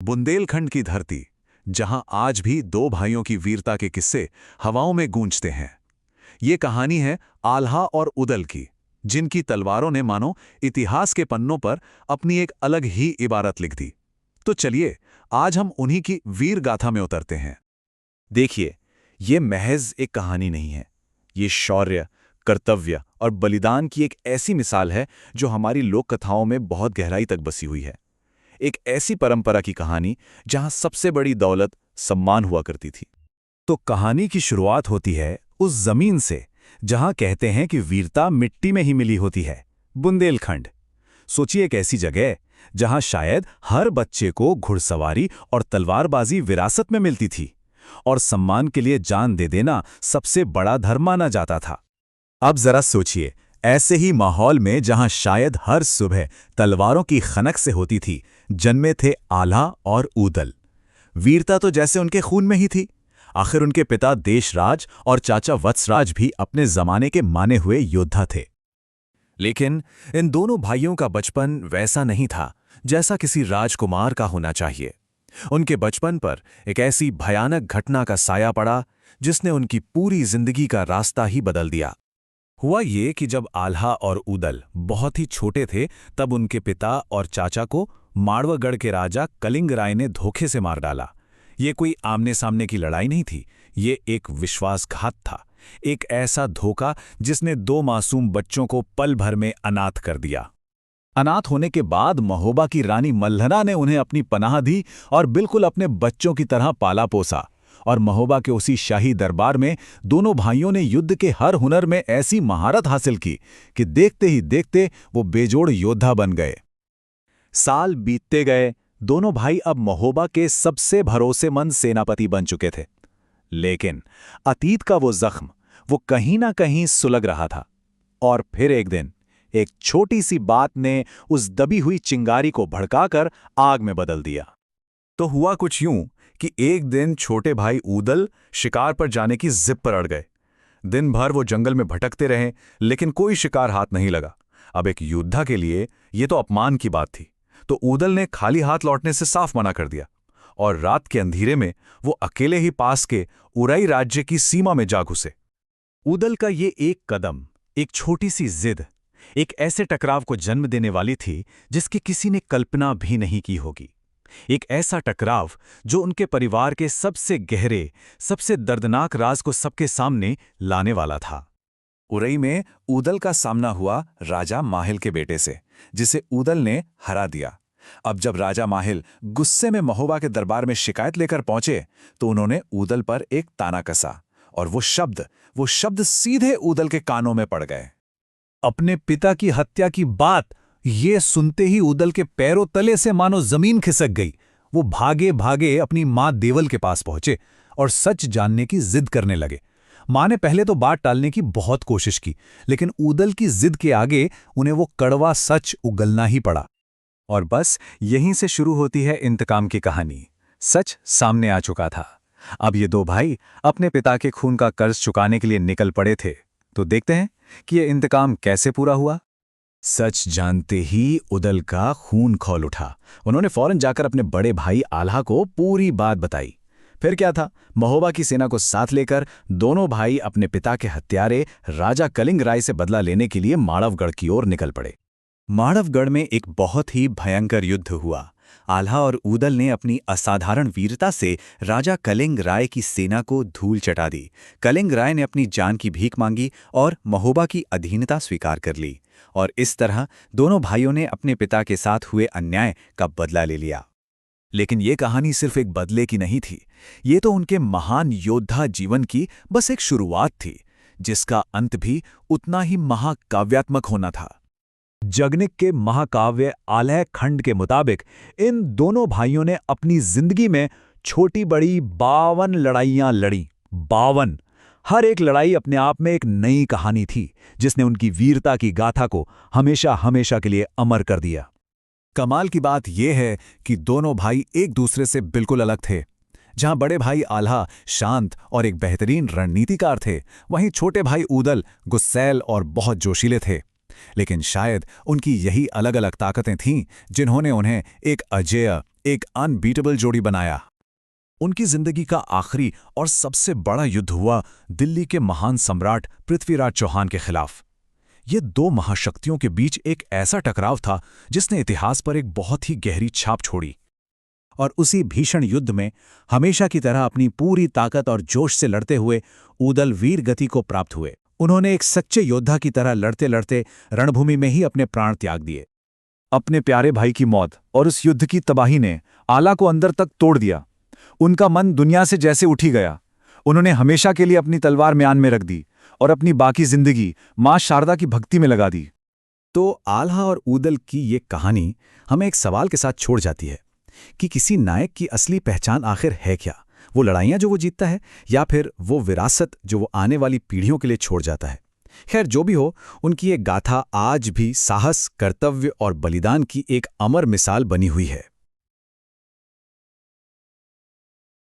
बुंदेलखंड की धरती, जहां आज भी दो भाइयों की वीरता के किस्से हवाओं में गूंजते हैं। ये कहानी है आल्हा और उदल की, जिनकी तलवारों ने मानो इतिहास के पन्नों पर अपनी एक अलग ही इबारत लिख दी। तो चलिए, आज हम उन्हीं की वीर गाथा में उतरते हैं। देखिए, ये महज एक कहानी नहीं है। ये शौर्य, कर्तव्य और बलिदान की एक ऐसी मिसाल है जो हमारी लोक कथाओं में बहुत गहराई तक बसी हुई है। एक ऐसी परंपरा की कहानी जहां सबसे बड़ी दौलत सम्मान हुआ करती थी। तो कहानी की शुरुआत होती है उस जमीन से जहां कहते हैं कि वीरता मिट्टी में ही मिली होती है, बुंदेलखंड। सोचिए, एक ऐसी जगह जहां शायद हर बच्चे को घुड़सवारी और तलवारबाजी विरासत में मिलती थी और सम्मान के लिए जान दे देना सबसे बड़ा धर्म माना जाता था। अब जरा सोचिए, ऐसे ही माहौल में जहां शायद हर सुबह तलवारों की खनक से होती थी, जन्मे थे आल्हा और उदल। वीरता तो जैसे उनके खून में ही थी। आखिर उनके पिता देशराज और चाचा वत्सराज भी अपने जमाने के माने हुए योद्धा थे। लेकिन इन दोनों भाइयों का बचपन वैसा नहीं था जैसा किसी राजकुमार का होना चाहिए। उनके बचपन पर एक ऐसी भयानक घटना का साया पड़ा जिसने उनकी पूरी जिंदगी का रास्ता ही बदल दिया। हुआ ये कि जब आल्हा और उदल बहुत ही छोटे थे, तब उनके पिता और चाचा को माड़वागढ़ के राजा कलिंग राय ने धोखे से मार डाला। ये कोई आमने सामने की लड़ाई नहीं थी, ये एक विश्वासघात था। एक ऐसा धोखा जिसने दो मासूम बच्चों को पल भर में अनाथ कर दिया। अनाथ होने के बाद महोबा की रानी मल्हरा ने उन्हें अपनी पनाह दी और बिल्कुल अपने बच्चों की तरह पाला पोसा। और महोबा के उसी शाही दरबार में दोनों भाइयों ने युद्ध के हर हुनर में ऐसी महारत हासिल की कि देखते ही देखते वो बेजोड़ योद्धा बन गए। साल बीतते गए, दोनों भाई अब महोबा के सबसे भरोसेमंद सेनापति बन चुके थे। लेकिन अतीत का वो जख्म वो कहीं ना कहीं सुलग रहा था। और फिर एक दिन एक छोटी सी बात ने उस दबी हुई चिंगारी को भड़काकर आग में बदल दिया। तो हुआ कुछ यूं कि एक दिन छोटे भाई उदल शिकार पर जाने की जिद पर अड़ गए। दिन भर वो जंगल में भटकते रहे, लेकिन कोई शिकार हाथ नहीं लगा। अब एक योद्धा के लिए ये तो अपमान की बात थी। तो उदल ने खाली हाथ लौटने से साफ मना कर दिया और रात के अंधेरे में वो अकेले ही पास के उराई राज्य की सीमा में जा घुसे। उदल का ये एक कदम, एक छोटी सी जिद, एक ऐसे टकराव को जन्म देने वाली थी जिसकी किसी ने कल्पना भी नहीं की होगी। एक ऐसा टकराव जो उनके परिवार के सबसे गहरे, सबसे दर्दनाक राज को सबके सामने लाने वाला था। उरई में उदल का सामना हुआ राजा माहिल के बेटे से, जिसे उदल ने हरा दिया। अब जब राजा माहिल गुस्से में महोबा के दरबार में शिकायत लेकर पहुंचे, तो उन्होंने उदल पर एक ताना कसा और वो शब्द सीधे उदल के कानों में पड़ गए। अपने पिता की हत्या की बात ये सुनते ही उदल के पैरों तले से मानो जमीन खिसक गई। वो भागे भागे अपनी मां देवल के पास पहुंचे और सच जानने की जिद करने लगे। मां ने पहले तो बात टालने की बहुत कोशिश की, लेकिन उदल की जिद के आगे उन्हें वो कड़वा सच उगलना ही पड़ा। और बस यहीं से शुरू होती है इंतकाम की कहानी। सच सामने आ चुका था। अब ये दो भाई अपने पिता के खून का कर्ज चुकाने के लिए निकल पड़े थे। तो देखते हैं कि ये इंतकाम कैसे पूरा हुआ। सच जानते ही उदल का खून खौल उठा। उन्होंने फौरन जाकर अपने बड़े भाई आल्हा को पूरी बात बताई। फिर क्या था, महोबा की सेना को साथ लेकर दोनों भाई अपने पिता के हत्यारे राजा कलिंग राय से बदला लेने के लिए माड़वगढ़ की ओर निकल पड़े। माड़वगढ़ में एक बहुत ही भयंकर युद्ध हुआ। आल्हा और उदल ने अपनी असाधारण वीरता से राजा कलिंग राय की सेना को धूल चटा दी। कलिंग राय ने अपनी जान की भीख मांगी और महोबा की अधीनता स्वीकार कर ली। और इस तरह दोनों भाइयों ने अपने पिता के साथ हुए अन्याय का बदला ले लिया। लेकिन ये कहानी सिर्फ एक बदले की नहीं थी। ये तो उनके महान योद्धा जीवन की बस एक शुरुआत थी, जिसका अंत भी उतना ही महाकाव्यात्मक होना था। जगनिक के महाकाव्य आलह खंड के मुताबिक इन दोनों भाइयों ने अपनी जिंदगी में छोटी बड़ी 52 लड़ाइयां लड़ी। 52। हर एक लड़ाई अपने आप में एक नई कहानी थी, जिसने उनकी वीरता की गाथा को हमेशा हमेशा के लिए अमर कर दिया। कमाल की बात यह है कि दोनों भाई एक दूसरे से बिल्कुल अलग थे। जहां बड़े भाई आल्हा शांत और एक बेहतरीन रणनीतिकार थे, वहीं छोटे भाई उदल गुस्सैल और बहुत जोशीले थे। लेकिन शायद उनकी यही अलग अलग ताकतें थीं जिन्होंने उन्हें एक अजेय एक अनबीटेबल जोड़ी बनाया। उनकी जिंदगी का आखिरी और सबसे बड़ा युद्ध हुआ दिल्ली के महान सम्राट पृथ्वीराज चौहान के खिलाफ। ये दो महाशक्तियों के बीच एक ऐसा टकराव था जिसने इतिहास पर एक बहुत ही गहरी छाप छोड़ी। और उसी भीषण युद्ध में हमेशा की तरह अपनी पूरी ताकत और जोश से लड़ते हुए ऊदल वीर गति को प्राप्त हुए। उन्होंने एक सच्चे योद्धा की तरह लड़ते लड़ते रणभूमि में ही अपने प्राण त्याग दिए। अपने प्यारे भाई की मौत और उस युद्ध की तबाही ने आला को अंदर तक तोड़ दिया। उनका मन दुनिया से जैसे उठ ही गया। उन्होंने हमेशा के लिए अपनी तलवार म्यान में रख दी और अपनी बाकी जिंदगी मां शारदा की भक्ति में लगा दी। तो आल्हा और ऊदल की ये कहानी हमें एक सवाल के साथ छोड़ जाती है कि किसी नायक की असली पहचान आखिर है क्या? वो लड़ाइयां जो वो जीतता है, या फिर वो विरासत जो वो आने वाली पीढ़ियों के लिए छोड़ जाता है? खैर, जो भी हो, उनकी ये गाथा आज भी साहस, कर्तव्य और बलिदान की एक अमर मिसाल बनी हुई है।